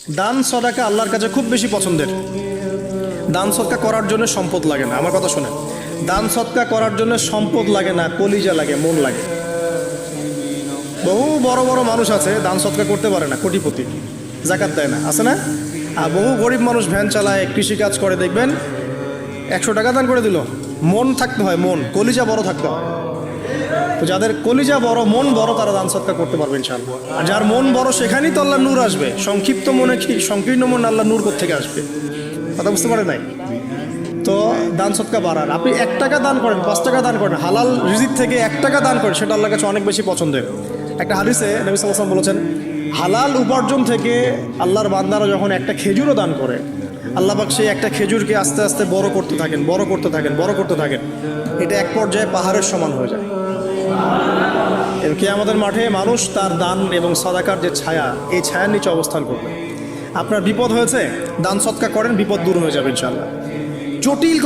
দান সদকা আল্লাহর কাছে খুব বেশি পছন্দের। দান সদকা করার জন্য সম্পদ লাগে না, আমার কথা শোনেন। দান সদকা করার জন্য সম্পদ লাগে না, কলিজা লাগে, মন লাগে। বহু বড় বড় মানুষ আছে দান সদকা করতে পারে না, কোটিপতি, জাকাত দেয় না, আছে না? আর বহু গরিব মানুষ ভ্যান চালায়, কৃষিকাজ করে, দেখবেন 100 টাকা দান করে দিল। মন থাকতে হয়, মন, কলিজা বড় থাকতে হয়। তো যাদের কলিজা বড়, মন বড়, তারা দান সদকা করতে পারবে ইনশাআল্লাহ। আর যার মন বড় সেখানেই তো আল্লাহ নূর আসবে। সংক্ষিপ্ত মনে কি, সংকীর্ণ মন আল্লাহ নূর কোত্থেকে আসবে? কথা বুঝতে পারে নাই? তো দান সদকা বাড়ান। আপনি 1 টাকা দান করেন, 5 টাকা দান করেন, হালাল রিজিক থেকে 1 টাকা দান করেন, সেটা আল্লাহর কাছে অনেক বেশি পছন্দের। একটা হাদিসে নবী সাল্লাল্লাহু আলাইহি ওয়াসাল্লাম বলেছেন, হালাল উপার্জন থেকে আল্লাহর বান্দারা যখন একটা খেজুরও দান করে, আল্লাহ পাক সেই একটা খেজুরকে আস্তে আস্তে বড় করতে থাকেন, বড় করতে থাকেন, বড় করতে থাকেন। এটা এক পর্যায়ে পাহাড়ের সমান হয়ে যায়। এবং কিয়ামতের মাঠে মানুষ তার দান এবং সাদাকার যে ছায়া, এই ছায়ার নিচে অবস্থান করবে। আপনার বিপদ হয়েছে, দান সদকা করেন, বিপদ দূর হয়ে যাবে ইনশাআল্লাহ। জটিল